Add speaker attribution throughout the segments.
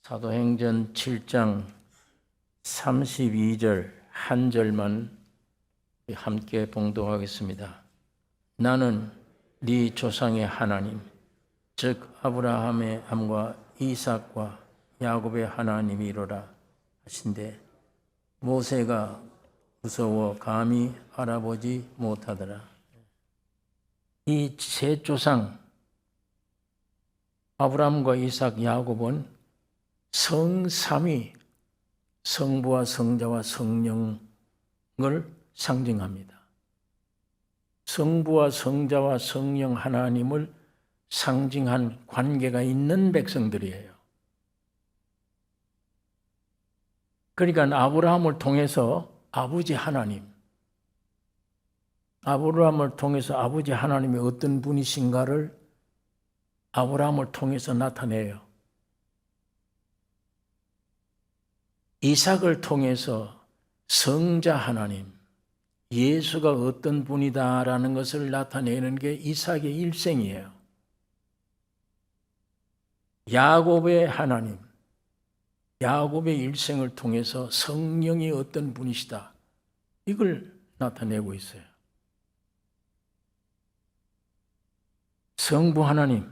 Speaker 1: 사도행전 7장 32절 한 절만 함께 봉독하겠습니다. 나는 네 조상의 하나님, 즉 아브라함의 함과 이삭과 야곱의 하나님이로라 하신대 모세가 무서워 감히 알아보지 못하더라. 이 세 조상 아브라함과 이삭, 야곱은 성삼위, 성부와 성자와 성령을 상징합니다. 성부와 성자와 성령 하나님을 상징한 관계가 있는 백성들이에요. 그러니까 아브라함을 통해서 아버지 하나님, 아브라함을 통해서 아버지 하나님이 어떤 분이신가를 아브라함을 통해서 나타내요. 이삭을 통해서 성자 하나님, 예수가 어떤 분이다라는 것을 나타내는 게 이삭의 일생이에요. 야곱의 하나님, 야곱의 일생을 통해서 성령이 어떤 분이시다, 이걸 나타내고 있어요. 성부 하나님,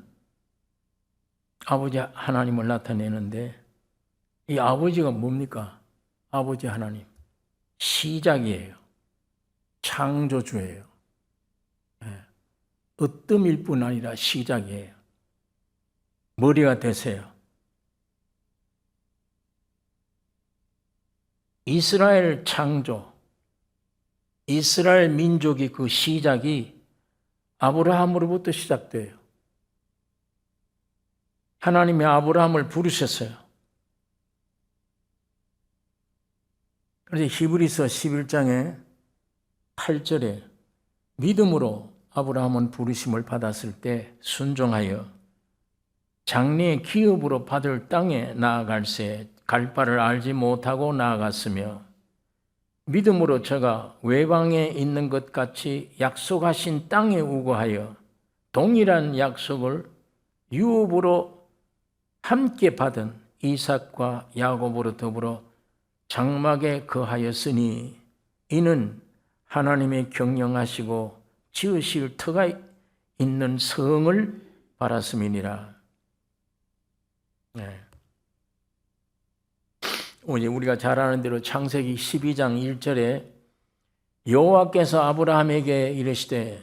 Speaker 1: 아버지 하나님을 나타내는데 이 아버지가 뭡니까? 아버지 하나님, 시작이에요. 창조주예요. 으뜸일 뿐 아니라 시작이에요. 머리가 되세요. 이스라엘 창조, 이스라엘 민족이 그 시작이 아브라함으로부터 시작돼요. 하나님이 아브라함을 부르셨어요. 그래서 히브리서 11장에 8절에 믿음으로 아브라함은 부르심을 받았을 때 순종하여 장래의 기업으로 받을 땅에 나아갈새 갈 바를 알지 못하고 나아갔으며 믿음으로 저가 외방에 있는 것 같이 약속하신 땅에 우거하여 동일한 약속을 유업으로 함께 받은 이삭과 야곱으로 더불어 장막에 거하였으니 이는 하나님의 경영하시고 지으실 터가 있는 성을 바랐음이니라. 오늘 우리가 잘 아는 대로 창세기 12장 1절에 여호와께서 아브라함에게 이르시되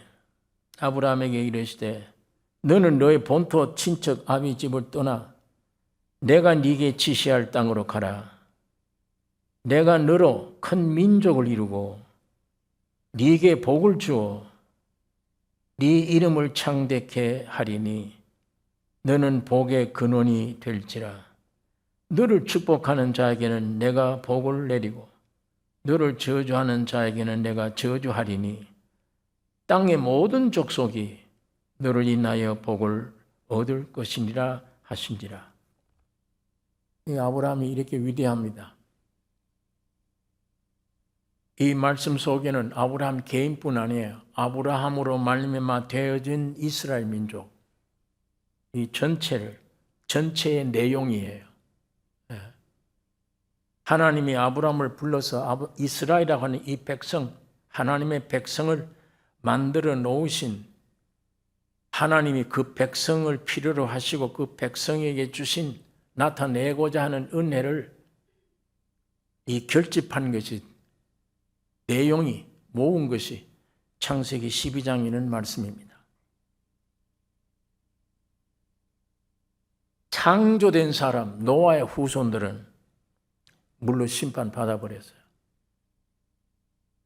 Speaker 1: 너는 너의 본토 친척 아비 집을 떠나 내가 네게 지시할 땅으로 가라. 내가 너로 큰 민족을 이루고 네게 복을 주어 네 이름을 창대케 하리니 너는 복의 근원이 될지라. 너를 축복하는 자에게는 내가 복을 내리고 너를 저주하는 자에게는 내가 저주하리니 땅의 모든 족속이 너를 인하여 복을 얻을 것이니라 하신지라. 이 아브라함이 이렇게 위대합니다. 이 말씀 속에는 아브라함 개인뿐 아니에요. 아브라함으로 말미암아 되어진 이스라엘 민족, 이 전체의 내용이에요. 하나님이 아브라함을 불러서 이스라엘이라고 하는 이 백성, 하나님의 백성을 만들어 놓으신 하나님이 그 백성을 필요로 하시고 그 백성에게 주신 나타내고자 하는 은혜를 이 결집한 것이 내용이 모은 것이 창세기 12장이라는 말씀입니다. 창조된 사람 노아의 후손들은 물로 심판받아 버렸어요.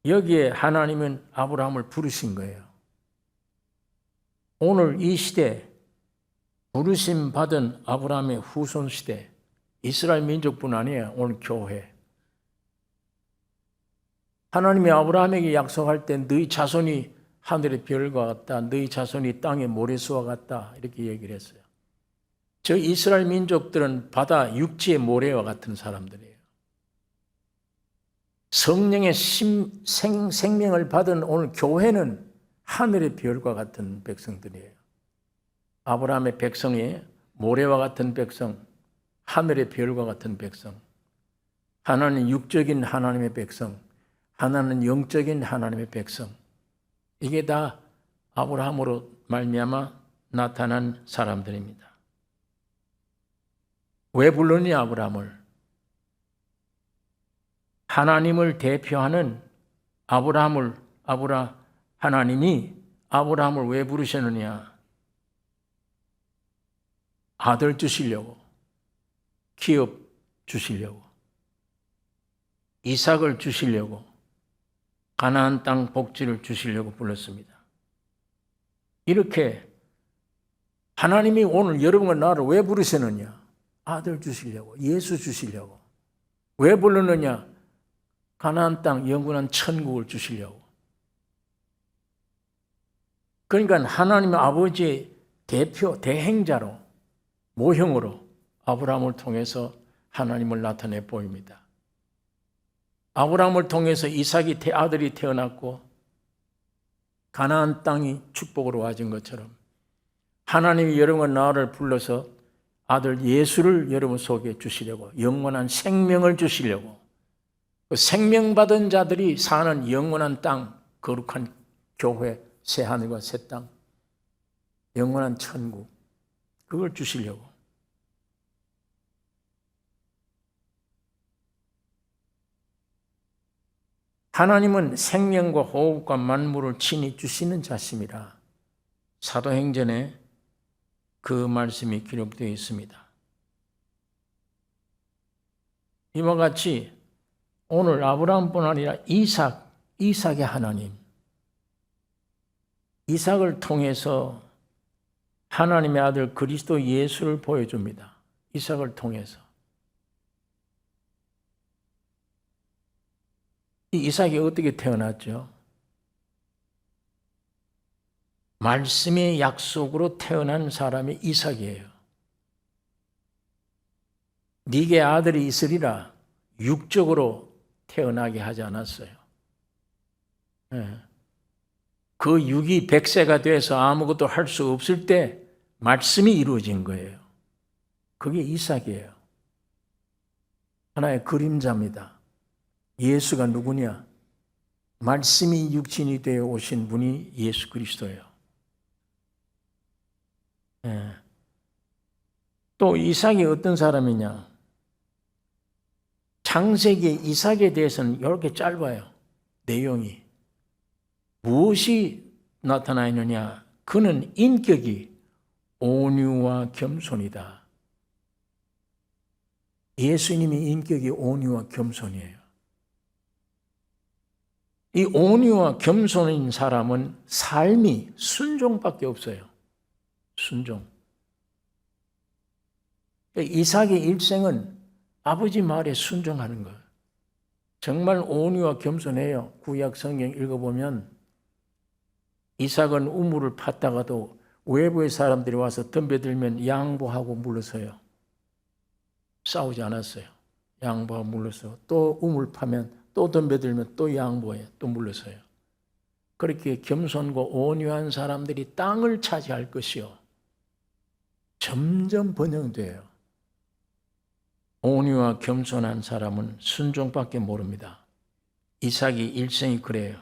Speaker 1: 여기에 하나님은 아브라함을 부르신 거예요. 오늘 이 시대 부르심 받은 아브라함의 후손 시대, 이스라엘 민족뿐 아니에요. 오늘 교회. 하나님이 아브라함에게 약속할 때 너희 자손이 하늘의 별과 같다, 너희 자손이 땅의 모래수와 같다, 이렇게 얘기를 했어요. 저 이스라엘 민족들은 바다 육지의 모래와 같은 사람들이에요. 성령의 생명을 받은 오늘 교회는 하늘의 별과 같은 백성들이에요. 아브라함의 백성이 모래와 같은 백성, 하늘의 별과 같은 백성, 하나는 육적인 하나님의 백성, 하나는 영적인 하나님의 백성. 이게 다 아브라함으로 말미암아 나타난 사람들입니다. 왜 불렀니 아브라함을? 하나님을 대표하는 하나님이 아브라함을 왜 부르셨느냐? 아들 주시려고, 기업 주시려고, 이삭을 주시려고, 가나안 땅 복지를 주시려고 불렀습니다. 이렇게 하나님이 오늘 여러분과 나를 왜 부르셨느냐? 아들 주시려고, 예수 주시려고. 왜 불렀느냐? 가나안 땅 영원한 천국을 주시려고. 그러니까 하나님의 아버지의 대표, 대행자로, 모형으로 아브라함을 통해서 하나님을 나타내 보입니다. 아브라함을 통해서 이삭이 아들이 태어났고 가나안 땅이 축복으로 와진 것처럼 하나님이 여러분과 나를 불러서 아들 예수를 여러분 속에 주시려고, 영원한 생명을 주시려고, 그 생명받은 자들이 사는 영원한 땅, 거룩한 교회, 새 하늘과 새 땅, 영원한 천국, 그걸 주시려고. 하나님은 생명과 호흡과 만물을 친히 주시는 자심이라 사도행전에 그 말씀이 기록되어 있습니다. 이와 같이 오늘 아브라함뿐 아니라 이삭의 하나님, 이삭을 통해서 하나님의 아들 그리스도 예수를 보여줍니다. 이삭을 통해서. 이 이삭이 어떻게 태어났죠? 말씀의 약속으로 태어난 사람이 이삭이에요. 네게 아들이 있으리라 육적으로 태어나게 하지 않았어요. 그 육이 100세가 돼서 아무것도 할 수 없을 때 말씀이 이루어진 거예요. 그게 이삭이에요. 하나의 그림자입니다. 예수가 누구냐? 말씀이 육신이 되어 오신 분이 예수 그리스도예요. 또 이삭이 어떤 사람이냐? 창세기 이삭에 대해서는 이렇게 짧아요. 내용이. 무엇이 나타나 있느냐? 그는 인격이 온유와 겸손이다. 예수님이 인격이 온유와 겸손이에요. 이 온유와 겸손인 사람은 삶이 순종밖에 없어요. 순종. 이삭의 일생은 아버지 말에 순종하는 거예요. 정말 온유와 겸손해요. 구약 성경 읽어보면 이삭은 우물을 팠다가도 외부의 사람들이 와서 덤벼들면 양보하고 물러서요. 싸우지 않았어요. 양보하고 물러서 또 우물 파면 또 덤벼들면 또 양보해, 또 물러서요. 그렇게 겸손고 온유한 사람들이 땅을 차지할 것이요. 점점 번영돼요. 온유와 겸손한 사람은 순종밖에 모릅니다. 이삭이 일생이 그래요.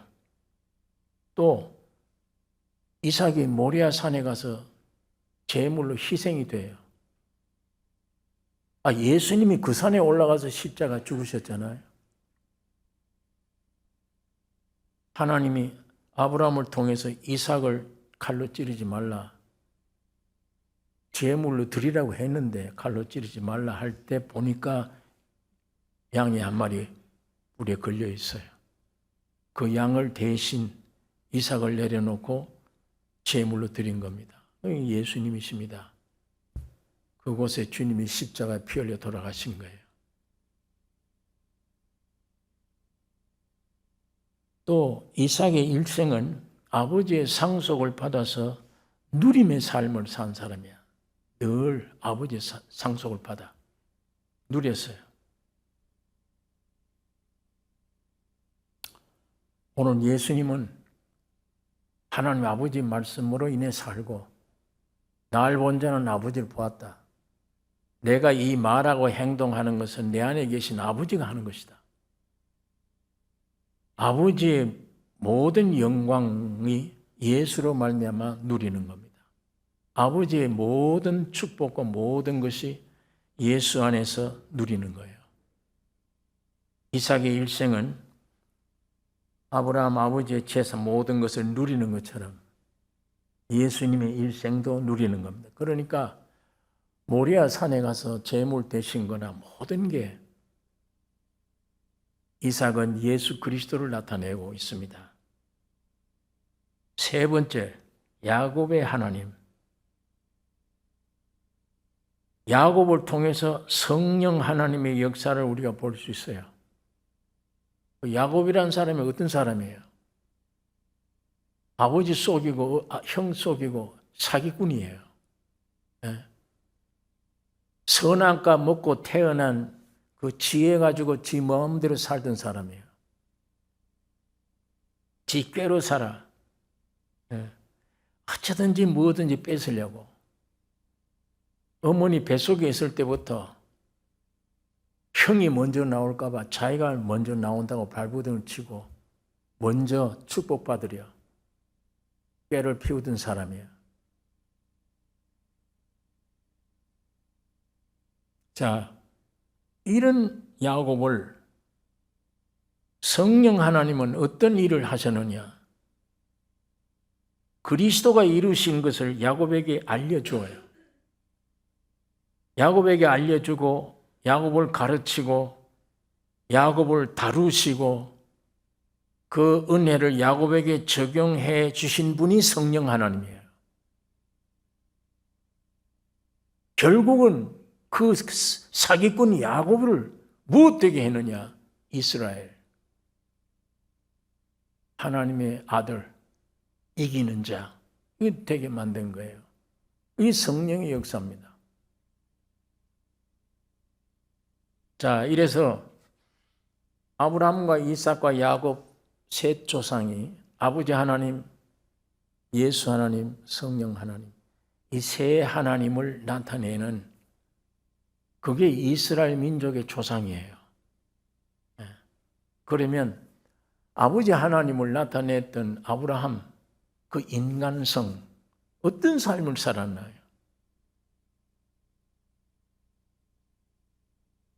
Speaker 1: 또 이삭이 모리아 산에 가서 제물로 희생이 돼요. 예수님이 그 산에 올라가서 십자가 죽으셨잖아요. 하나님이 아브라함을 통해서 이삭을 칼로 찌르지 말라. 제물로 드리라고 했는데 칼로 찌르지 말라 할 때 보니까 양이 한 마리 불에 걸려 있어요. 그 양을 대신 이삭을 내려놓고 제물로 드린 겁니다. 예수님이십니다. 그곳에 주님이 십자가에 피 흘려 돌아가신 거예요. 또 이삭의 일생은 아버지의 상속을 받아서 누림의 삶을 산 사람이야. 늘 아버지의 상속을 받아 누렸어요. 오늘 예수님은 하나님 아버지 말씀으로 인해 살고 날 본 자는 아버지를 보았다. 내가 이 말하고 행동하는 것은 내 안에 계신 아버지가 하는 것이다. 아버지의 모든 영광이 예수로 말미암아 누리는 겁니다. 아버지의 모든 축복과 모든 것이 예수 안에서 누리는 거예요. 이삭의 일생은 아브라함 아버지의 재산 모든 것을 누리는 것처럼 예수님의 일생도 누리는 겁니다. 그러니까 모리아 산에 가서 제물 대신 거나 모든 게 이삭은 예수 그리스도를 나타내고 있습니다. 세 번째, 야곱의 하나님. 야곱을 통해서 성령 하나님의 역사를 우리가 볼 수 있어요. 야곱이라는 사람이 어떤 사람이에요? 아버지 속이고 형 속이고 사기꾼이에요. 네. 선악과 먹고 태어난 그 지혜 가지고 지 마음대로 살던 사람이에요. 지 꾀로 살아. 네. 어쩌든지 뭐든지 뺏으려고. 어머니 뱃속에 있을 때부터 형이 먼저 나올까 봐 자기가 먼저 나온다고 발버둥을 치고 먼저 축복받으려 꾀를 피우던 사람이에요. 자, 이런 야곱을 성령 하나님은 어떤 일을 하셨느냐? 그리스도가 이루신 것을 야곱에게 알려주어요. 야곱에게 알려주고 야곱을 가르치고 야곱을 다루시고 그 은혜를 야곱에게 적용해 주신 분이 성령 하나님이에요. 결국은 그 사기꾼 야곱을 무엇되게 했느냐? 이스라엘. 하나님의 아들, 이기는 자. 이게 되게 만든 거예요. 이 성령의 역사입니다. 자, 이래서 아브라함과 이삭과 야곱 셋 조상이 아버지 하나님, 예수 하나님, 성령 하나님 이 세 하나님을 나타내는 그게 이스라엘 민족의 조상이에요. 그러면 아버지 하나님을 나타냈던 아브라함 그 인간성 어떤 삶을 살았나요?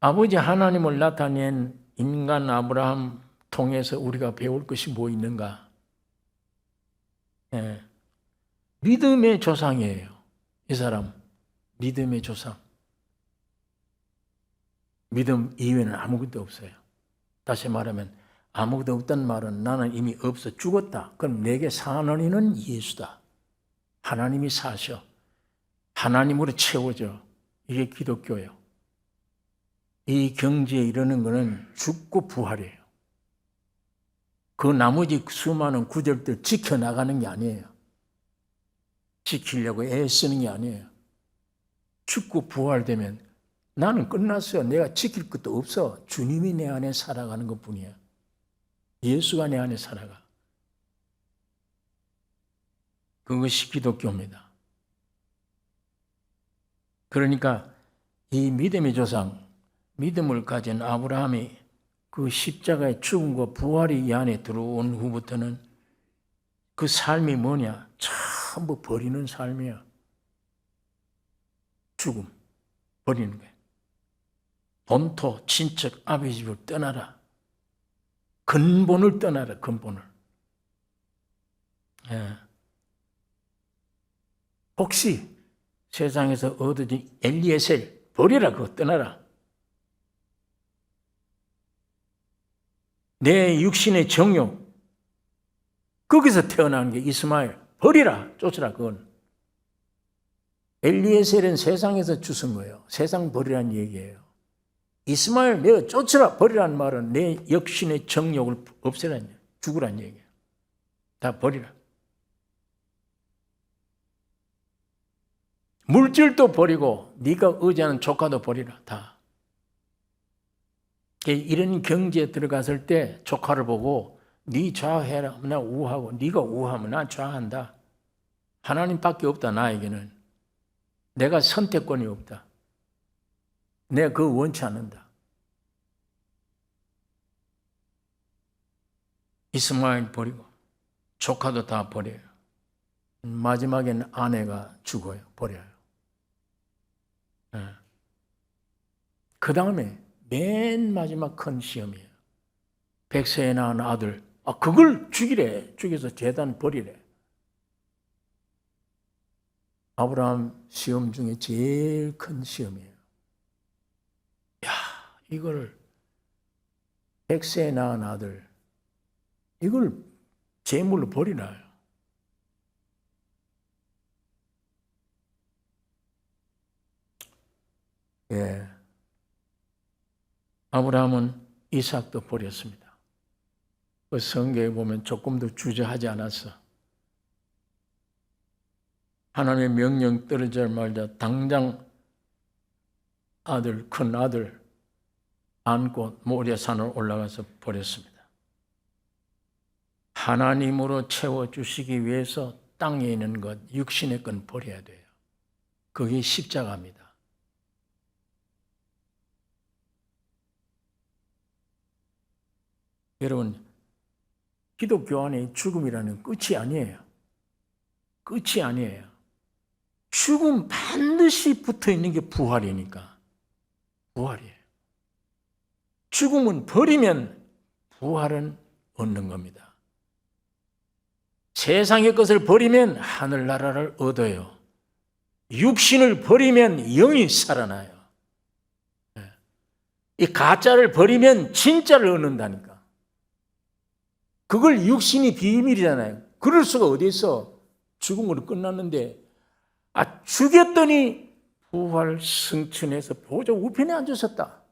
Speaker 1: 아버지 하나님을 나타낸 인간 아브라함 통해서 우리가 배울 것이 뭐 있는가? 믿음의 조상이에요. 이 사람 믿음의 조상. 믿음 이외에는 아무것도 없어요. 다시 말하면 아무것도 없다는 말은 나는 이미 없어 죽었다. 그럼 내게 사는 이는 예수다. 하나님이 사셔. 하나님으로 채워져. 이게 기독교예요. 이 경지에 이르는 것은 죽고 부활이에요. 그 나머지 수많은 구절들 지켜나가는 게 아니에요. 지키려고 애쓰는 게 아니에요. 죽고 부활되면 나는 끝났어요. 내가 지킬 것도 없어. 주님이 내 안에 살아가는 것뿐이야. 예수가 내 안에 살아가. 그것이 기독교입니다. 그러니까 이 믿음의 조상, 믿음을 가진 아브라함이 그 십자가의 죽음과 부활이 이 안에 들어온 후부터는 그 삶이 뭐냐? 전부 버리는 삶이야. 죽음, 버리는 거야. 본토, 친척, 아버지 집을 떠나라. 근본을 떠나라, 근본을. 혹시 세상에서 얻어진 엘리에셀 버리라, 그거 떠나라. 내 육신의 정욕, 거기서 태어난 게 이스마엘, 버리라, 쫓으라, 그건. 엘리에셀은 세상에서 주신 거예요. 세상 버리라는 얘기예요. 이스마엘 내가 쫓으라, 버리라는 말은 내 육신의 정욕을 없애라는 얘기예요. 죽으라는 얘기예요. 다 버리라. 물질도 버리고 네가 의지하는 조카도 버리라, 다. 이런 경지에 들어갔을 때 조카를 보고 네 좌해라, 나 우하고 네가 우하면 나 좌한다. 하나님밖에 없다, 나에게는. 내가 선택권이 없다. 내가 그거 원치 않는다. 이스마엘 버리고 조카도 다 버려요. 마지막에는 아내가 죽어요. 버려요. 네. 그 다음에 맨 마지막 큰 시험이에요. 100세에 낳은 아들. 그걸 죽이래. 죽여서 제단 버리래. 아브라함 시험 중에 제일 큰 시험이에요. 야, 이걸 100세에 낳은 아들, 이걸 제물로 버리나요? 예. 아브라함은 이삭도 버렸습니다. 그 성경에 보면 조금도 주저하지 않았어. 하나님의 명령 떨어지자마자 당장 아들, 큰 아들 안고 모리아산으로 올라가서 버렸습니다. 하나님으로 채워주시기 위해서 땅에 있는 것, 육신의 건 버려야 돼요. 그게 십자가입니다. 여러분, 기독교 안에 죽음이라는 끝이 아니에요. 끝이 아니에요. 죽음 반드시 붙어 있는 게 부활이니까. 부활이에요. 죽음은 버리면 부활은 얻는 겁니다. 세상의 것을 버리면 하늘나라를 얻어요. 육신을 버리면 영이 살아나요. 이 가짜를 버리면 진짜를 얻는다니까. 그걸 육신이 비밀이잖아요. 그럴 수가 어디 있어. 죽음으로 끝났는데 죽였더니 부활 승천해서 보좌 우편에 앉으셨다.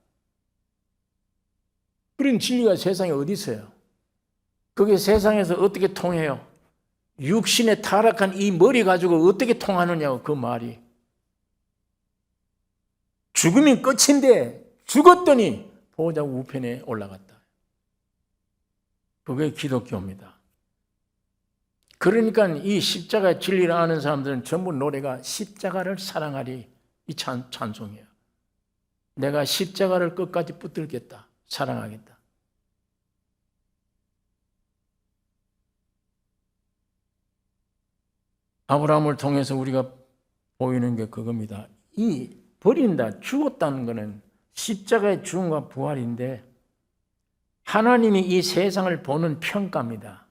Speaker 1: 그런 진리가 세상에 어디 있어요? 그게 세상에서 어떻게 통해요? 육신에 타락한 이 머리 가지고 어떻게 통하느냐고 그 말이. 죽으면 끝인데 죽었더니 보좌 우편에 올라갔다. 그게 기독교입니다. 그러니까 이 십자가의 진리를 아는 사람들은 전부 노래가 십자가를 사랑하리 이 찬송이에요. 내가 십자가를 끝까지 붙들겠다. 사랑하겠다. 아브라함을 통해서 우리가 보이는 게 그겁니다. 이 버린다, 죽었다는 것은 십자가의 죽음과 부활인데 하나님이 이 세상을 보는 평가입니다.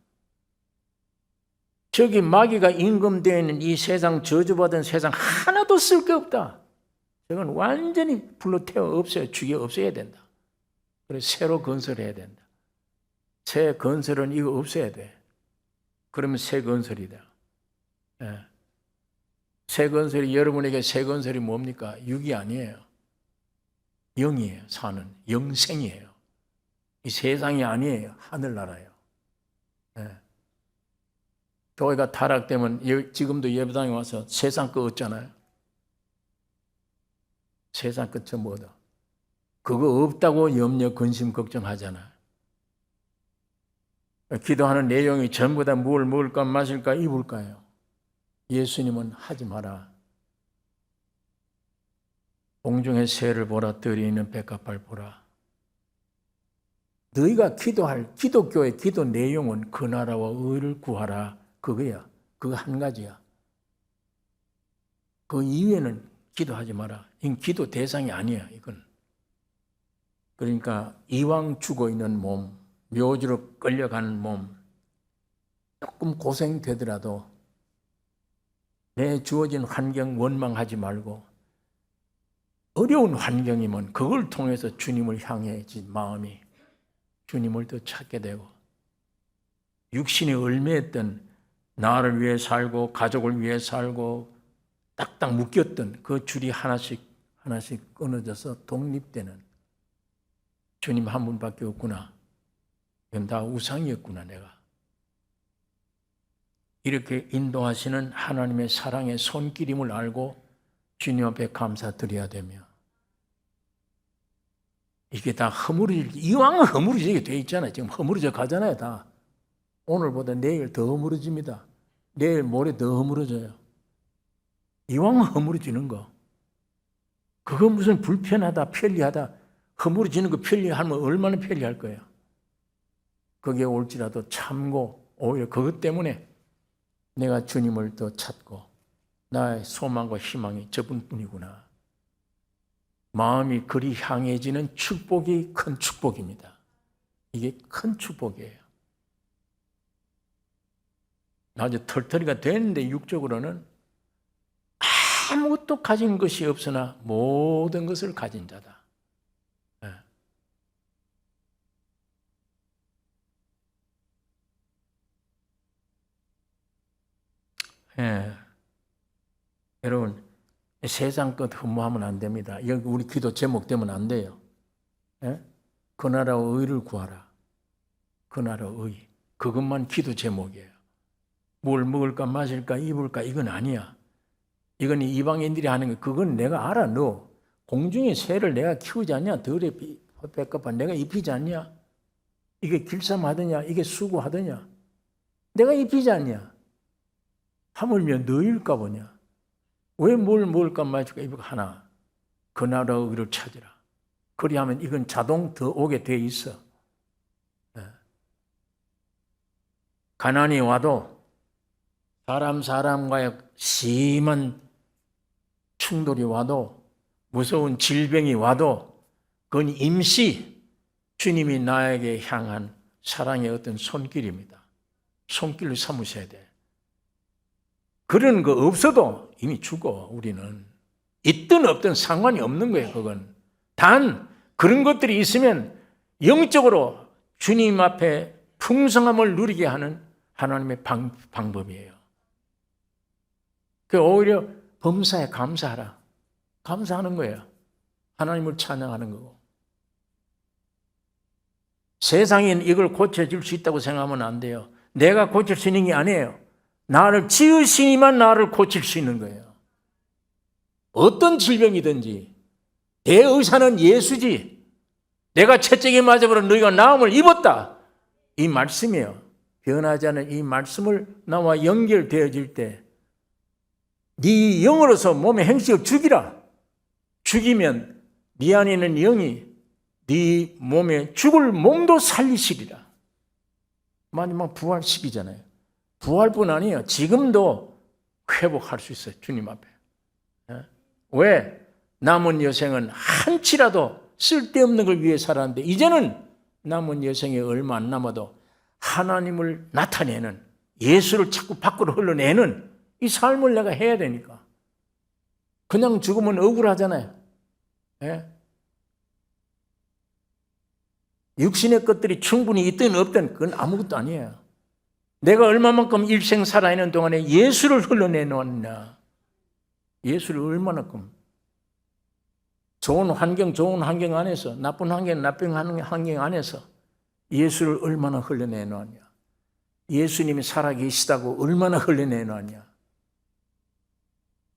Speaker 1: 저기 마귀가 임금되어 있는 이 세상, 저주받은 세상 하나도 쓸 게 없다. 저건 완전히 불로 태워 없애요. 죽여 없애야 된다. 그래서 새로 건설해야 된다. 새 건설은 이거 없애야 돼. 그러면 새 건설이다. 예. 새 건설이, 여러분에게 새 건설이 뭡니까? 육이 아니에요. 영이에요. 사는 영생이에요. 이 세상이 아니에요. 하늘나라예요. 예. 교회가 타락되면 지금도 예배당에 와서 세상 거 얻잖아요. 세상 거 전부 얻어. 그거 없다고 염려, 근심, 걱정하잖아요. 기도하는 내용이 전부 다 뭘 먹을까, 마실까, 입을까요? 예수님은 하지 마라. 공중의 새를 보라, 들이 있는 백합을 보라. 너희가 기도할 기독교의 기도 내용은 그 나라와 의를 구하라. 그거야. 그거 한 가지야. 그 이외에는 기도하지 마라. 이건 기도 대상이 아니야, 이건. 그러니까 이왕 죽어 있는 몸, 묘지로 끌려가는 몸, 조금 고생되더라도 내 주어진 환경 원망하지 말고 어려운 환경이면 그걸 통해서 주님을 향해진 마음이 주님을 더 찾게 되고 육신이 얽매였던 나를 위해 살고 가족을 위해 살고 딱딱 묶였던 그 줄이 하나씩 끊어져서 독립되는 주님 한 분밖에 없구나. 이건 다 우상이었구나 내가. 이렇게 인도하시는 하나님의 사랑의 손길임을 알고 주님 앞에 감사드려야 되며 이게 다 이왕은 허물어지게 돼 있잖아요. 지금 허물어져 가잖아요. 다. 오늘보다 내일 더 허물어집니다. 내일 모레 더 허물어져요. 이왕은 허물어지는 거. 그거 무슨 불편하다, 편리하다, 허물어지는 거 편리하면 얼마나 편리할 거야. 거기에 올지라도 참고 오히려 그것 때문에 내가 주님을 더 찾고 나의 소망과 희망이 저분뿐이구나. 마음이 그리 향해지는 축복이 큰 축복입니다. 이게 큰 축복이에요. 아주 털털이가 됐는데 육적으로는 아무것도 가진 것이 없으나 모든 것을 가진 자다. 예. 여러분, 세상 것 흠모하면 안 됩니다. 여기 우리 기도 제목 되면 안 돼요. 예? 그 나라와 의를 구하라. 그 나라와 의. 그것만 기도 제목이에요. 뭘 먹을까 마실까 입을까 이건 아니야. 이건 이방인들이 하는 거. 그건 내가 알아. 너 공중의 새를 내가 키우지 않냐? 들에 뺏겨봐 내가 입히지 않냐? 이게 길쌈하더냐? 이게 수고하더냐? 내가 입히지 않냐? 하물며 너일까 보냐? 왜 뭘 먹을까 마실까 입을까 하나? 그 나라의 의를 찾으라. 그리하면 이건 자동 더 오게 돼 있어. 가난이 와도 사람과의 심한 충돌이 와도 무서운 질병이 와도 그건 임시 주님이 나에게 향한 사랑의 어떤 손길입니다. 손길을 삼으셔야 돼. 그런 거 없어도 이미 죽어 우리는. 있든 없든 상관이 없는 거예요. 그건. 단 그런 것들이 있으면 영적으로 주님 앞에 풍성함을 누리게 하는 하나님의 방법이에요. 그 오히려 범사에 감사하라. 감사하는 거예요. 하나님을 찬양하는 거고. 세상엔 이걸 고쳐줄 수 있다고 생각하면 안 돼요. 내가 고칠 수 있는 게 아니에요. 나를 지으시니만 나를 고칠 수 있는 거예요. 어떤 질병이든지 대의사는 예수지. 내가 채찍에 맞아버려 너희가 나음을 입었다. 이 말씀이에요. 변하지 않은 이 말씀을 나와 연결되어질 때 네 영으로서 몸의 행식을 죽이라. 죽이면 네 안에 있는 영이 네 몸에 죽을 몸도 살리시리라. 마지막 부활식이잖아요. 부활뿐 아니에요. 지금도 회복할 수 있어요. 주님 앞에. 왜? 남은 여생은 한치라도 쓸데없는 걸 위해 살았는데 이제는 남은 여생에 얼마 안 남아도 하나님을 나타내는, 예수를 자꾸 밖으로 흘러내는 이 삶을 내가 해야 되니까. 그냥 죽으면 억울하잖아요. 예? 육신의 것들이 충분히 있든 없든 그건 아무것도 아니에요. 내가 얼마만큼 일생 살아있는 동안에 예수를 흘러내놓았냐. 예수를 얼마나큼. 좋은 환경 안에서, 나쁜 환경 안에서 예수를 얼마나 흘러내놓았냐. 예수님이 살아계시다고 얼마나 흘러내놓았냐.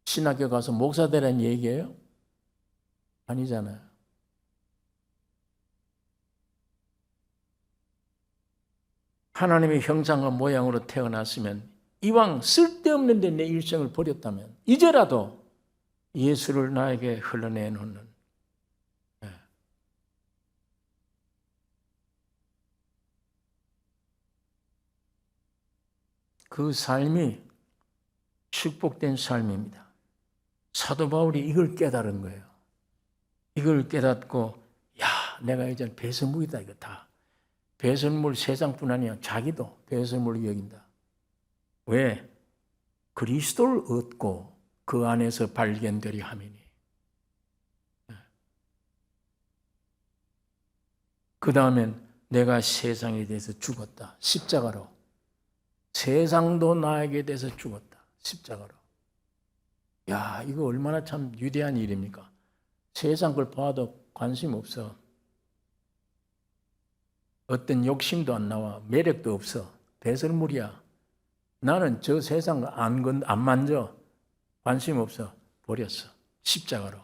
Speaker 1: 신학교 가서 목사 되라는 얘기예요? 아니잖아요. 하나님의 형상과 모양으로 태어났으면 이왕 쓸데없는 데 내 일생을 버렸다면 이제라도 예수를 나에게 흘러내놓는 그 삶이 축복된 삶입니다. 사도 바울이 이걸 깨달은 거예요. 이걸 깨닫고 야, 내가 이제 배설물이다 이거 다. 배설물 세상뿐 아니야. 자기도 배설물로 여긴다. 왜? 그리스도를 얻고 그 안에서 발견되리 함이니. 그 다음엔 내가 세상에 대해서 죽었다. 십자가로. 세상도 나에게 대해서 죽었다. 십자가로. 야, 이거 얼마나 참 위대한 일입니까? 세상 걸 봐도 관심 없어. 어떤 욕심도 안 나와. 매력도 없어. 배설물이야. 나는 저 세상 안 만져. 관심 없어. 버렸어. 십자가로.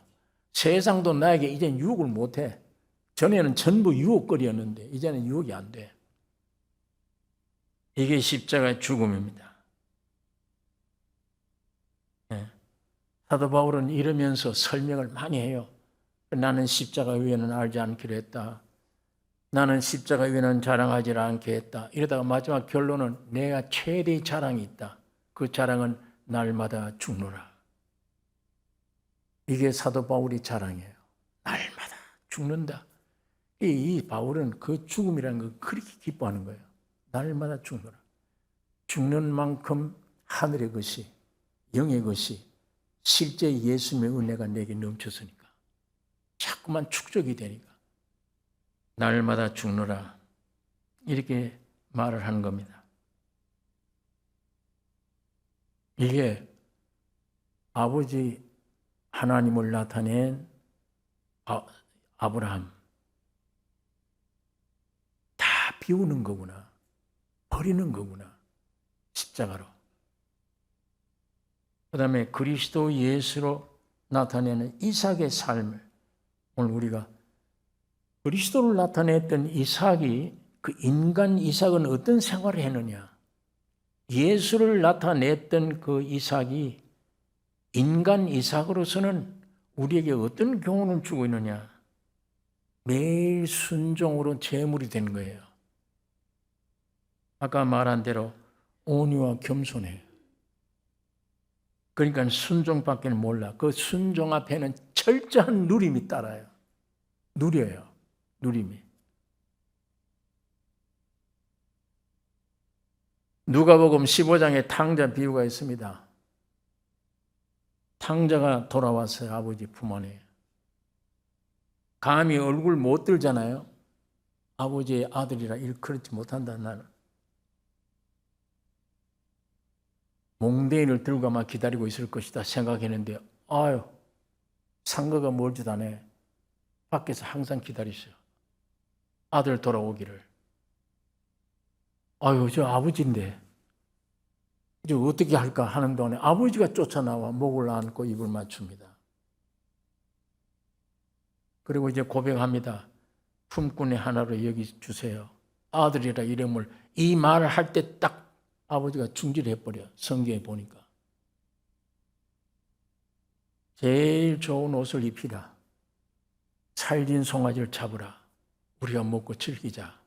Speaker 1: 세상도 나에게 이젠 유혹을 못해. 전에는 전부 유혹거리였는데 이제는 유혹이 안 돼. 이게 십자가의 죽음입니다. 사도 바울은 이러면서 설명을 많이 해요. 나는 십자가 위에는 알지 않기로 했다. 나는 십자가 위에는 자랑하지 않게 했다. 이러다가 마지막 결론은 내가 최대의 자랑이 있다. 그 자랑은 날마다 죽노라. 이게 사도 바울의 자랑이에요. 날마다 죽는다. 이 바울은 그 죽음이라는 걸 그렇게 기뻐하는 거예요. 날마다 죽노라. 죽는 만큼 하늘의 것이, 영의 것이 실제 예수님의 은혜가 내게 넘쳤으니까. 자꾸만 축적이 되니까. 날마다 죽노라. 이렇게 말을 하는 겁니다. 이게 아버지 하나님을 나타낸 아브라함. 다 비우는 거구나. 버리는 거구나. 십자가로. 그 다음에 그리스도 예수로 나타내는 이삭의 삶을 오늘 우리가 그리스도를 나타냈던 이삭이 그 인간 이삭은 어떤 생활을 했느냐. 예수를 나타냈던 그 이삭이 인간 이삭으로서는 우리에게 어떤 교훈을 주고 있느냐. 매일 순종으로 제물이 되는 거예요. 아까 말한 대로 온유와 겸손해. 그러니까 순종밖에 몰라. 그 순종 앞에는 철저한 누림이 따라요. 누려요. 누림이. 누가복음 15장에 탕자 비유가 있습니다. 탕자가 돌아왔어요. 아버지 품 안에. 감히 얼굴 못 들잖아요. 아버지의 아들이라 일컬지 못한다 나는. 몽대인을 들고 아마 기다리고 있을 것이다 생각했는데 아유 상거가 멀지도 않아. 밖에서 항상 기다리세요. 아들 돌아오기를. 아유 저 아버지인데 이제 어떻게 할까 하는 동안에 아버지가 쫓아나와 목을 안고 입을 맞춥니다. 그리고 이제 고백합니다. 품꾼의 하나로 여기주세요. 아들이라 이름을. 이 말을 할 때 딱 아버지가 중지해버려. 성경에 보니까. 제일 좋은 옷을 입히라. 살진 송아지를 잡으라. 우리가 먹고 즐기자.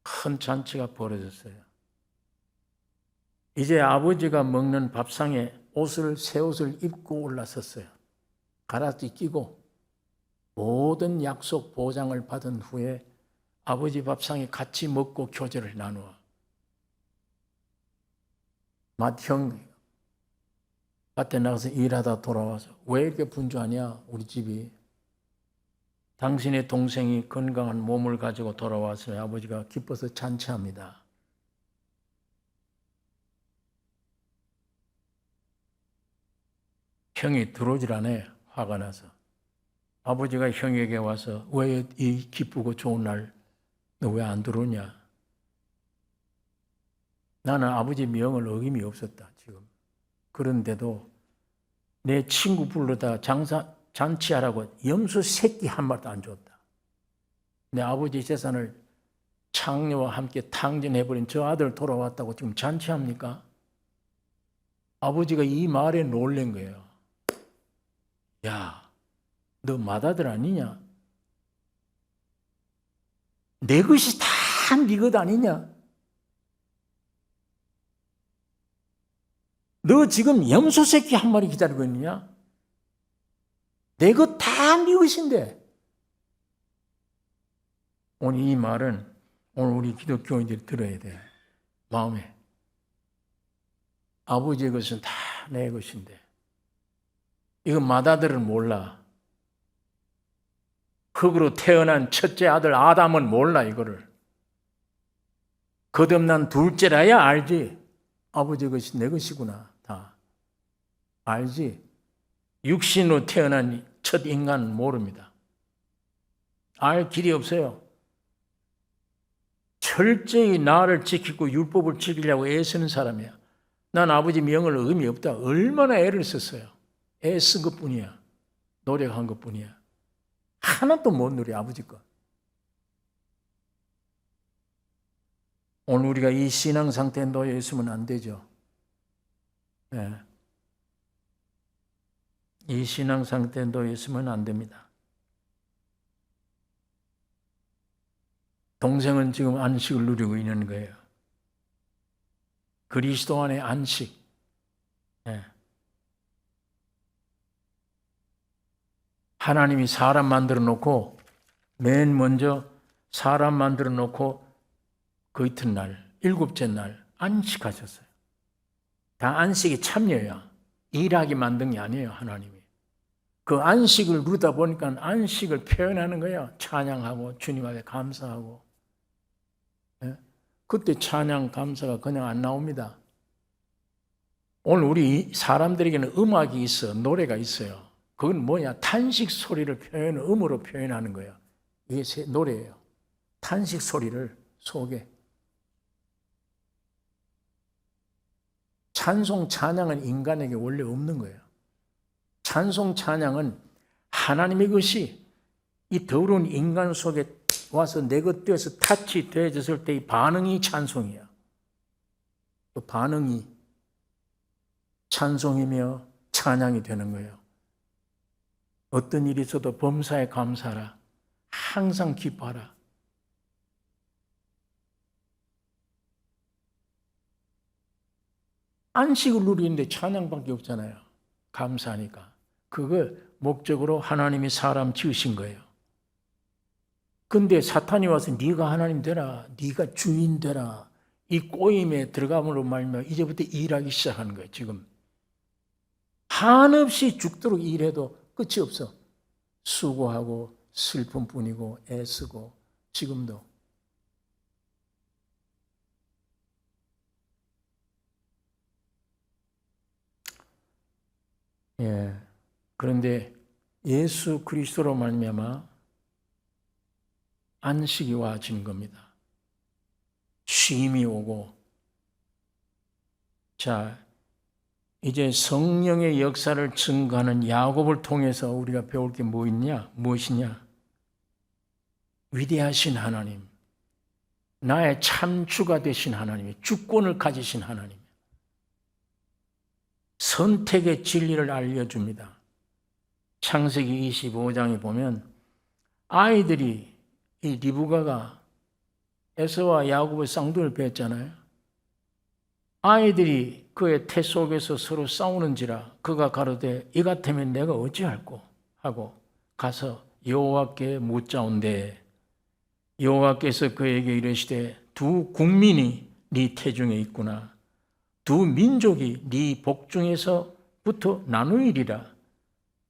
Speaker 1: 큰 잔치가 벌어졌어요. 이제 아버지가 먹는 밥상에 새 옷을 입고 올라섰어요. 가라지 끼고 모든 약속 보장을 받은 후에 아버지 밥상에 같이 먹고 교제를 나누어. 맏형 밭에 나가서 일하다 돌아와서 왜 이렇게 분주하냐 우리 집이. 당신의 동생이 건강한 몸을 가지고 돌아와서 아버지가 기뻐서 잔치합니다. 형이 들어오질 않아요. 화가 나서. 아버지가 형에게 와서 왜 이 기쁘고 좋은 날 너 왜 안 들어오냐. 나는 아버지 명을 어김이 없었다 지금. 그런데도 내 친구 불러다 잔치하라고 염소 새끼 한 마리도 안 줬다. 내 아버지 재산을 창녀와 함께 탕진해버린 저 아들 돌아왔다고 지금 잔치합니까? 아버지가 이 말에 놀란 거예요. 야, 너 맏아들 아니냐? 내 것이 다 네 것 아니냐? 너 지금 염소 새끼 한 마리 기다리고 있느냐? 내 것 다 네 것인데. 오늘 이 말은 오늘 우리 기독교인들이 들어야 돼. 마음에. 아버지의 것은 다 내 것인데. 이거 맏아들은 몰라. 흙으로 태어난 첫째 아들 아담은 몰라 이거를. 거듭난 둘째라야 알지. 아버지 것이 내 것이구나 다. 알지. 육신으로 태어난 첫 인간은 모릅니다. 알 길이 없어요. 철저히 나를 지키고 율법을 지키려고 애쓰는 사람이야. 난 아버지 명을 의미 없다. 얼마나 애를 썼어요. 애 쓴 것뿐이야. 노력한 것뿐이야. 하나도 못 누려 아버지 것. 오늘 우리가 이 신앙 상태에 놓여 있으면 안 되죠. 네. 이 신앙 상태에 놓였으면 안 됩니다. 동생은 지금 안식을 누리고 있는 거예요. 그리스도 안의 안식. 네. 하나님이 사람 만들어 놓고 맨 먼저 사람 만들어 놓고 그 이튿날, 일곱째 날 안식하셨어요. 다 안식에 참여야. 일하게 만든 게 아니에요, 하나님이. 그 안식을 누리다 보니까 안식을 표현하는 거예요. 찬양하고 주님 앞에 감사하고. 예? 그때 찬양, 감사가 그냥 안 나옵니다. 오늘 우리 사람들에게는 음악이 있어, 노래가 있어요. 그건 뭐냐? 탄식 소리를 음으로 표현하는 거예요. 이게 노래예요. 탄식 소리를 속에. 찬송, 찬양은 인간에게 원래 없는 거예요. 찬송, 찬양은 하나님의 것이 이 더러운 인간 속에 와서 내 것 되어서 타치되어졌을 때의 반응이 찬송이야. 그 반응이 찬송이며 찬양이 되는 거예요. 어떤 일이 있어도 범사에 감사하라. 항상 기뻐하라. 안식을 누리는데 찬양밖에 없잖아요. 감사하니까. 그걸 목적으로 하나님이 사람 지으신 거예요. 근데 사탄이 와서 네가 하나님 되라. 네가 주인 되라. 이 꼬임에 들어감으로 말미암아 이제부터 일하기 시작하는 거예요. 지금. 한없이 죽도록 일해도 끝이 없어. 수고하고 슬픔뿐이고 애쓰고 지금도. 예. 그런데 예수 그리스도로 말미암아 안식이 와진 겁니다. 쉼이 오고. 자, 이제 성령의 역사를 증거하는 야곱을 통해서 우리가 배울 게 뭐 있냐? 무엇이냐? 위대하신 하나님, 나의 참주가 되신 하나님, 주권을 가지신 하나님, 선택의 진리를 알려줍니다. 창세기 25장에 보면 아이들이 이 리브가가 에서와 야곱의 쌍둥이를 배웠잖아요. 아이들이 그의 태 속에서 서로 싸우는지라 그가 가로되 이 같으면 내가 어찌할꼬 하고 가서 여호와께 묻자온대 여호와께서 그에게 이르시되 두 국민이 네 태중에 있구나. 두 민족이 네 복중에서부터 나누이리라.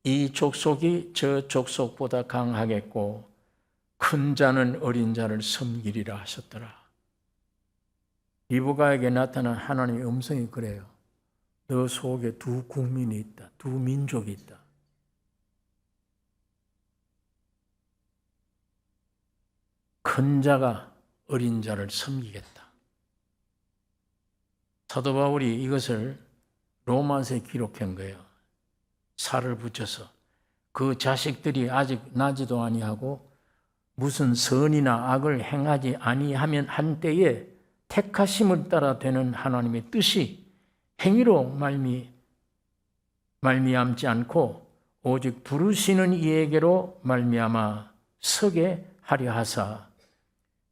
Speaker 1: 이 족속이 저 족속보다 강하겠고 큰 자는 어린 자를 섬기리라 하셨더라. 리브가에게 나타난 하나님의 음성이 그래요. 너 속에 두 국민이 있다. 두 민족이 있다. 큰 자가 어린 자를 섬기겠다. 사도 바울이 이것을 로마서에 기록한 거예요. 살을 붙여서 그 자식들이 아직 나지도 아니하고 무슨 선이나 악을 행하지 아니하면 한때에 택하심을 따라 되는 하나님의 뜻이 행위로 말미암지 않고 오직 부르시는 이에게로 말미암아 서게 하려 하사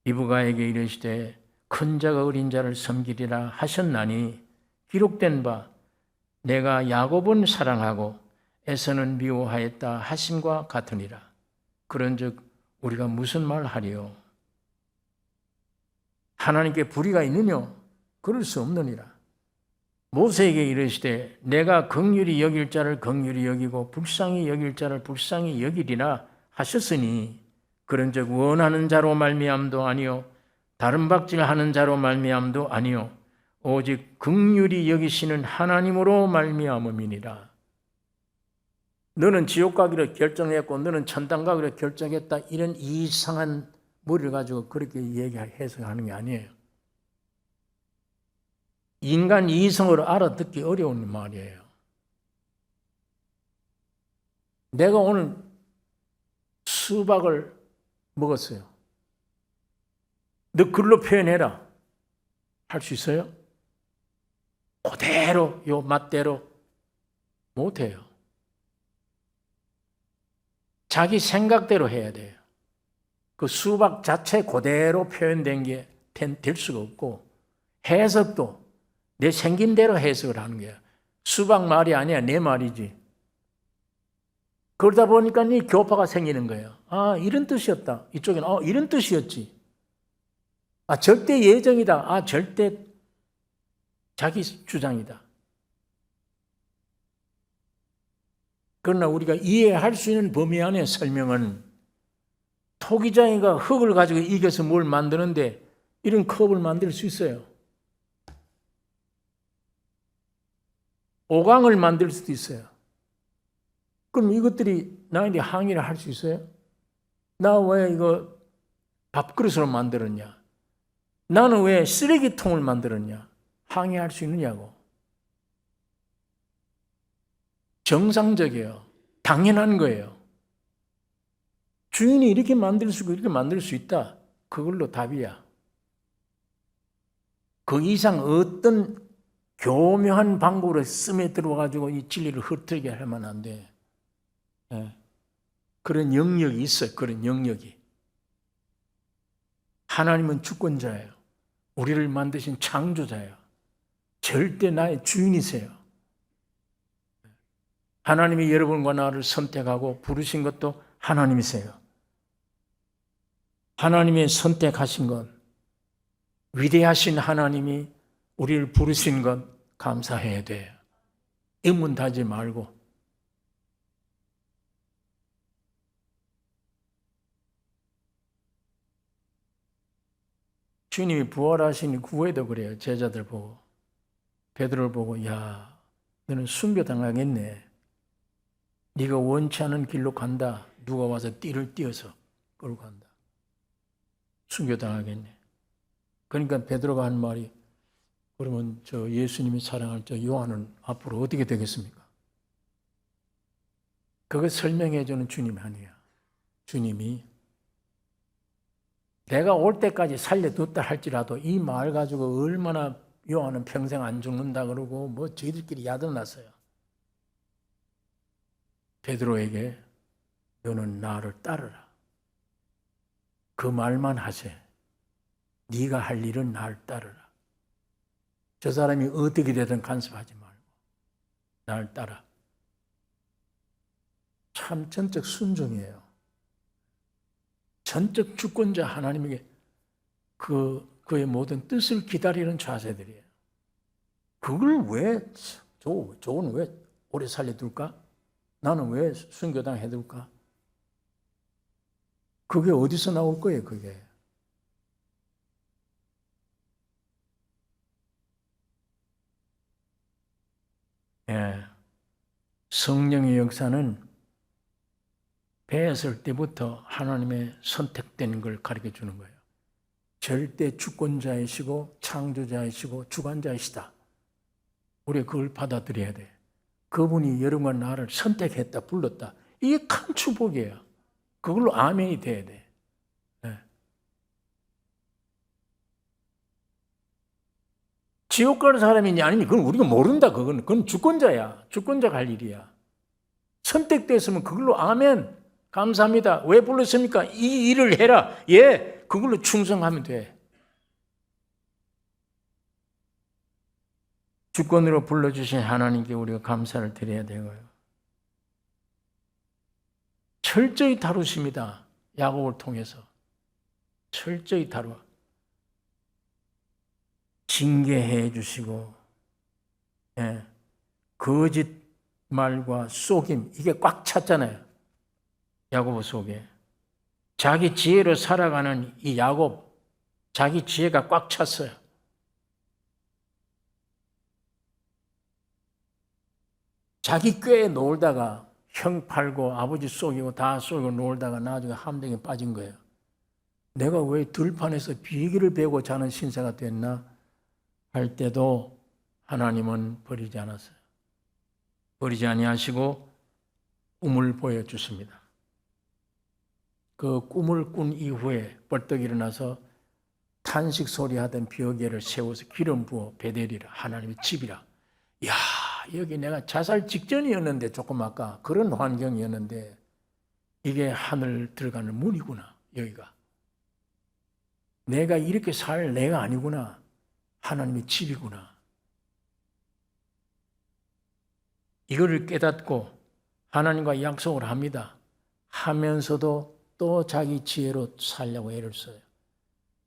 Speaker 1: 리브가에게 이르시되 큰 자가 어린 자를 섬기리라 하셨나니 기록된 바 내가 야곱은 사랑하고 에서는 미워하였다 하심과 같으니라. 그런즉 우리가 무슨 말 하리요? 하나님께 불의가 있느냐? 그럴 수 없느니라. 모세에게 이르시되 내가 긍휼히 여길 자를 긍휼히 여기고 불쌍히 여길 자를 불쌍히 여기리라 하셨으니 그런즉 원하는 자로 말미암도 아니요 다른 박질하는 자로 말미암도 아니요 오직 긍휼히 여기시는 하나님으로 말미암음이니라. 너는 지옥 가기로 결정했고 너는 천당 가기로 결정했다. 이런 이상한 머리를 가지고 그렇게 해석하는 게 아니에요. 인간 이성으로 알아듣기 어려운 말이에요. 내가 오늘 수박을 먹었어요. 너 글로 표현해라. 할 수 있어요? 그대로 요 맛대로 못해요. 자기 생각대로 해야 돼요. 그 수박 자체 그대로 표현된 게 될 수가 없고, 해석도 내 생긴 대로 해석을 하는 거야. 수박 말이 아니야, 내 말이지. 그러다 보니까 이 교파가 생기는 거예요. 아, 이런 뜻이었다. 이쪽에는 이런 뜻이었지. 아, 절대 예정이다. 아, 절대 자기 주장이다. 그러나 우리가 이해할 수 있는 범위 안의 설명은, 토기장이가 흙을 가지고 이겨서 뭘 만드는데 이런 컵을 만들 수 있어요. 오강을 만들 수도 있어요. 그럼 이것들이 나에게 항의를 할 수 있어요? 나 왜 이거 밥그릇으로 만들었냐? 나는 왜 쓰레기통을 만들었냐? 항의할 수 있느냐고. 정상적이에요. 당연한 거예요. 주인이 이렇게 만들 수 있고 이렇게 만들 수 있다. 그걸로 답이야. 그 이상 어떤 교묘한 방법으로 씀에 들어가지고 이 진리를 흐트리게 하면 안 돼. 예. 그런 영역이 있어요. 그런 영역이. 하나님은 주권자예요. 우리를 만드신 창조자예요. 절대 나의 주인이세요. 하나님이 여러분과 나를 선택하고 부르신 것도 하나님이세요. 하나님의 선택하신 것, 위대하신 하나님이 우리를 부르신 것 감사해야 돼요. 의문하지 말고. 주님이 부활하신 후에도 그래요. 제자들 보고, 베드로를 보고, 야, 너는 순교당하겠네. 네가 원치 않은 길로 간다. 누가 와서 띠를 띄어서 끌고 간다. 순교당하겠네. 그러니까 베드로가 한 말이, 그러면 저 예수님이 사랑할 저 요한은 앞으로 어떻게 되겠습니까? 그거 설명해 주는 주님이 아니야. 주님이 내가 올 때까지 살려뒀다 할지라도 이 말 가지고 얼마나 요한은 평생 안 죽는다 그러고 뭐 저희들끼리 야단났어요. 베드로에게 너는 나를 따르라. 그 말만 하세. 네가 할 일은 나를 따르라. 저 사람이 어떻게 되든 간섭하지 말고 나를 따라. 참 전적 순종이에요. 전적 주권자 하나님에게 그의 모든 뜻을 기다리는 자세들이에요. 그걸 왜, 저거는 왜 오래 살려둘까? 나는 왜 순교당 해둘까? 그게 어디서 나올 거예요, 그게? 예. 성령의 역사는 배웠을 때부터 하나님의 선택된 걸 가르쳐 주는 거예요. 절대 주권자이시고 창조자이시고 주관자이시다. 우리가 그걸 받아들여야 돼. 그분이 여러분과 나를 선택했다, 불렀다. 이게 큰 축복이에요. 그걸로 아멘이 돼야 돼. 네. 지옥 가는 사람이냐 아니면 그건 우리가 모른다. 그건 주권자야. 주권자가 할 일이야. 선택됐으면 그걸로 아멘. 감사합니다. 왜 불렀습니까? 이 일을 해라. 예, 그걸로 충성하면 돼. 주권으로 불러주신 하나님께 우리가 감사를 드려야 되고요. 철저히 다루십니다. 야곱을 통해서. 철저히 다루어. 징계해 주시고, 예, 거짓말과 속임, 이게 꽉 찼잖아요. 야곱 속에. 자기 지혜로 살아가는 이 야곱, 자기 지혜가 꽉 찼어요. 자기 꾀에 놀다가 형 팔고 아버지 속이고 다 속이고 놀다가 나중에 함정에 빠진 거예요. 내가 왜 들판에서 비기를 베고 자는 신세가 됐나 할 때도 하나님은 버리지 않았어요. 버리지 아니하시고 꿈을 보여주십니다. 그 꿈을 꾼 이후에 벌떡 일어나서 탄식 소리하던 벼개를 세워서 기름 부어 베델이라 하나님의 집이라. 야, 여기 내가 자살 직전이었는데 조금 아까 그런 환경이었는데 이게 하늘 들어가는 문이구나. 여기가 내가 이렇게 살 내가 아니구나. 하나님의 집이구나. 이거를 깨닫고 하나님과 약속을 합니다. 하면서도 또 자기 지혜로 살려고 애를 써요.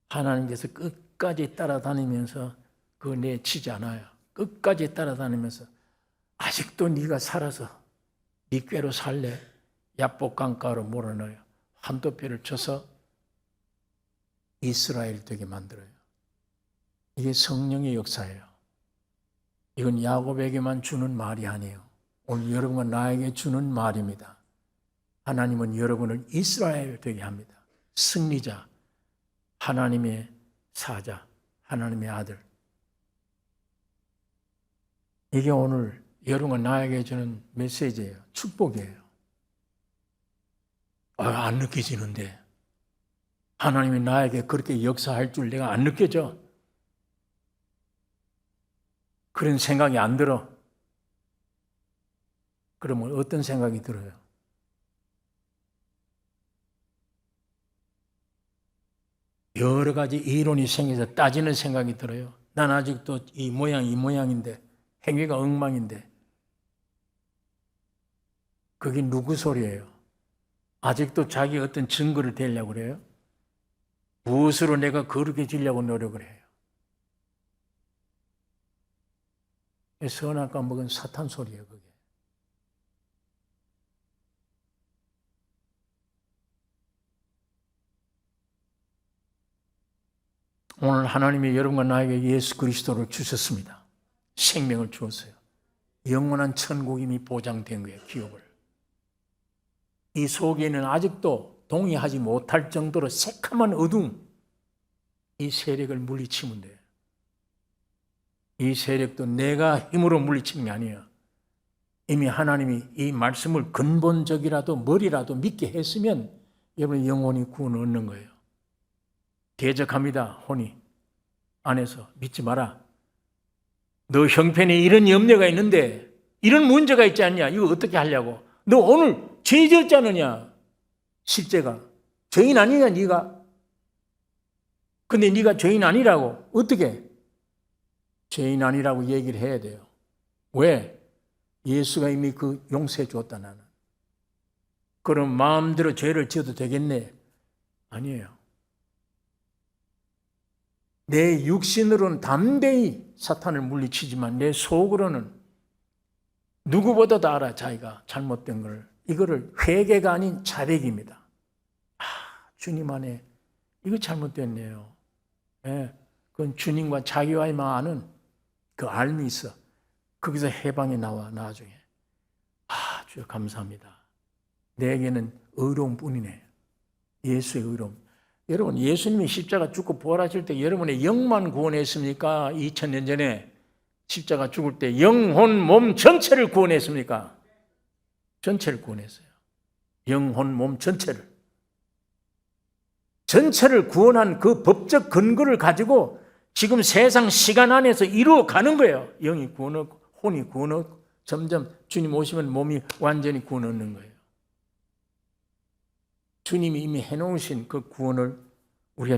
Speaker 1: 하나님께서 끝까지 따라다니면서 그거 내치지 않아요. 끝까지 따라다니면서 아직도 네가 살아서 네 꾀로 살래? 야복 강가로 몰아넣어요. 한도표를 쳐서 이스라엘 되게 만들어요. 이게 성령의 역사예요. 이건 야곱에게만 주는 말이 아니에요. 오늘 여러분과 나에게 주는 말입니다. 하나님은 여러분을 이스라엘 되게 합니다. 승리자, 하나님의 사자, 하나님의 아들. 이게 오늘 여러분과 나에게 주는 메시지예요. 축복이에요. 안 느껴지는데 하나님이 나에게 그렇게 역사할 줄 내가 안 느껴져. 그런 생각이 안 들어. 그러면 어떤 생각이 들어요? 여러 가지 이론이 생겨서 따지는 생각이 들어요. 난 아직도 이 모양인데 행위가 엉망인데 그게 누구 소리예요? 아직도 자기 어떤 증거를 대려고 그래요? 무엇으로 내가 거룩해지려고 노력을 해요? 선악과 먹은 사탄 소리예요, 그게. 오늘 하나님이 여러분과 나에게 예수 그리스도를 주셨습니다. 생명을 주었어요. 영원한 천국 이미 보장된 거예요, 기업을. 이 속에는 아직도 동의하지 못할 정도로 새카만 어둠, 이 세력을 물리치면 돼요. 이 세력도 내가 힘으로 물리치는 게 아니에요. 이미 하나님이 이 말씀을 근본적이라도 머리라도 믿게 했으면 여러분의 영혼이 구원을 얻는 거예요. 대적합니다. 혼이 안에서 믿지 마라. 너 형편에 이런 염려가 있는데 이런 문제가 있지 않냐? 이거 어떻게 하려고? 너 오늘 죄 지었지 않느냐? 실제가 죄인 아니냐 네가? 근데 네가 죄인 아니라고 어떻게? 죄인 아니라고 얘기를 해야 돼요. 왜? 예수가 이미 그 용서해 주었다 나는. 그럼 마음대로 죄를 지어도 되겠네? 아니에요. 내 육신으로는 담대히 사탄을 물리치지만 내 속으로는 누구보다도 알아 자기가 잘못된 걸. 이거를 회개가 아닌 자백입니다. 주님 안에 이거 잘못됐네요. 네, 그건 주님과 자기와의만 아는 그 알미 있어. 거기서 해방이 나와 나중에. 주여 감사합니다. 내게는 의로움 뿐이네. 예수의 의로움. 여러분 예수님이 십자가 죽고 부활하실 때 여러분의 영만 구원했습니까? 2000년 전에 십자가 죽을 때 영혼 몸 전체를 구원했습니까? 전체를 구원했어요. 영혼 몸 전체를. 전체를 구원한 그 법적 근거를 가지고 지금 세상 시간 안에서 이루어가는 거예요. 영이 구원하고 혼이 구원하고 점점 주님 오시면 몸이 완전히 구원 얻는 거예요. 주님이 이미 해놓으신 그 구원을 우리가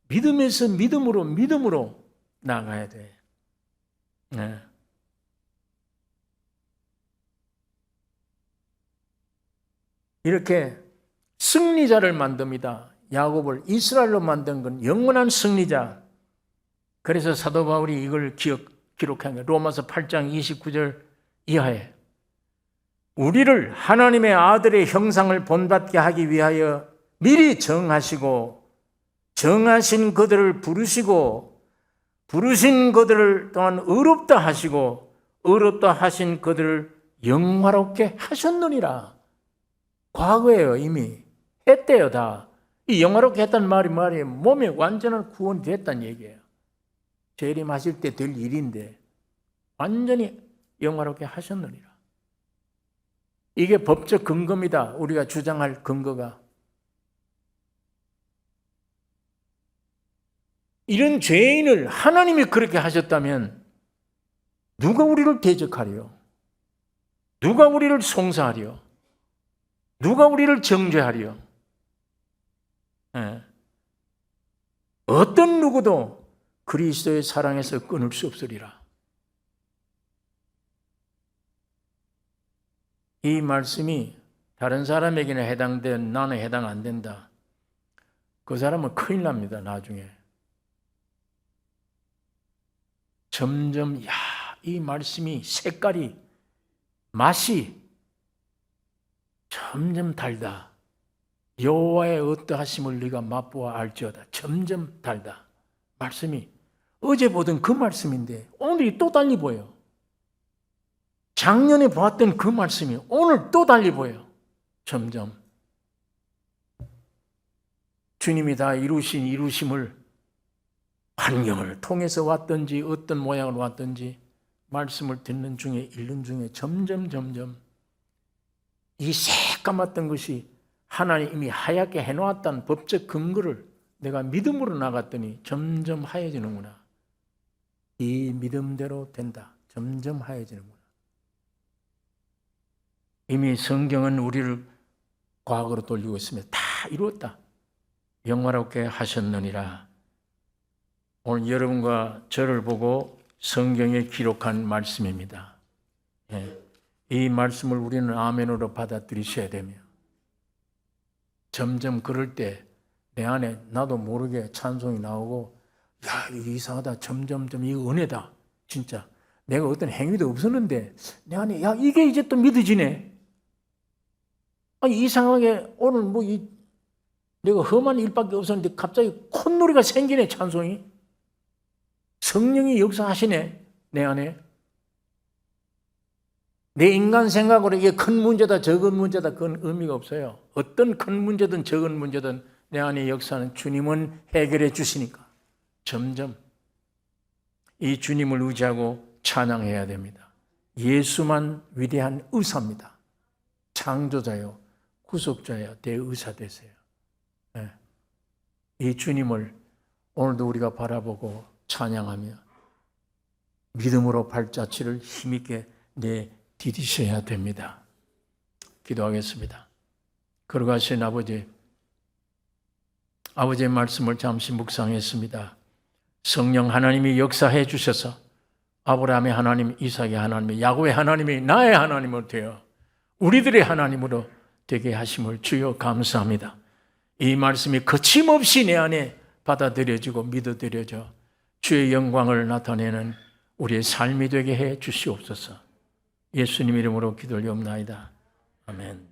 Speaker 1: 믿음에서 믿음으로 나아가야 돼. 네. 이렇게 승리자를 만듭니다. 야곱을 이스라엘로 만든 건 영원한 승리자. 그래서 사도 바울이 이걸 기록한 거예요. 로마서 8장 29절 이하에 우리를 하나님의 아들의 형상을 본받게 하기 위하여 미리 정하시고 정하신 그들을 부르시고 부르신 그들을 또한 의롭다 하시고 의롭다 하신 그들을 영화롭게 하셨느니라. 과거예요. 이미 했대요. 다. 이 영화롭게 했다는 말이 몸에 완전한 구원이 됐다는 얘기예요. 재림하실 때 될 일인데 완전히 영화롭게 하셨느니라. 이게 법적 근거입니다. 우리가 주장할 근거가. 이런 죄인을 하나님이 그렇게 하셨다면 누가 우리를 대적하리요? 누가 우리를 송사하리요? 누가 우리를 정죄하리요? 예. 어떤 누구도 그리스도의 사랑에서 끊을 수 없으리라. 이 말씀이 다른 사람에게는 해당된 나는 해당 안 된다. 그 사람은 큰일 납니다. 나중에. 점점 이 말씀이 색깔이 맛이 점점 달다. 여호와의 어떠하심을 네가 맛보아 알지어다. 점점 달다. 말씀이 어제 보던 그 말씀인데 오늘이 또 달리 보여. 작년에 보았던 그 말씀이 오늘 또 달리 보여. 점점 주님이 다 이루신 이루심을 환경을 통해서 왔든지 어떤 모양으로 왔든지 말씀을 듣는 중에 읽는 중에 점점 이 새까맣던 것이 하나님 이미 하얗게 해놓았다는 법적 근거를 내가 믿음으로 나갔더니 점점 하얘지는구나. 이 믿음대로 된다. 점점 하얘지는구나. 이미 성경은 우리를 과거로 돌리고 있으며 다 이루었다. 영화롭게 하셨느니라. 오늘 여러분과 저를 보고 성경에 기록한 말씀입니다. 이 말씀을 우리는 아멘으로 받아들이셔야 되며 점점 그럴 때 내 안에 나도 모르게 찬송이 나오고 이상하다. 점점 이 은혜다. 진짜 내가 어떤 행위도 없었는데 내 안에 이게 이제 또 믿어지네. 이상하게 오늘 내가 험한 일밖에 없었는데 갑자기 콧노래가 생기네. 찬송이. 성령이 역사하시네. 내 안에. 내 인간 생각으로 이게 큰 문제다 적은 문제다 그건 의미가 없어요. 어떤 큰 문제든 적은 문제든 내 안에 역사는 주님은 해결해 주시니까 점점 이 주님을 의지하고 찬양해야 됩니다. 예수만 위대한 의사입니다. 창조자요 구속자요 대의사 되세요. 이 주님을 오늘도 우리가 바라보고 찬양하며 믿음으로 발자취를 힘있게 디디셔야 됩니다. 기도하겠습니다. 걸어가신 아버지의 말씀을 잠시 묵상했습니다. 성령 하나님이 역사해 주셔서 아브라함의 하나님, 이삭의 하나님, 야곱의 하나님이 나의 하나님으로 되어 우리들의 하나님으로 되게 하심을 주여 감사합니다. 이 말씀이 거침없이 내 안에 받아들여지고 믿어들여져 주의 영광을 나타내는 우리의 삶이 되게 해 주시옵소서. 예수님 이름으로 기도 올리옵나이다. 아멘.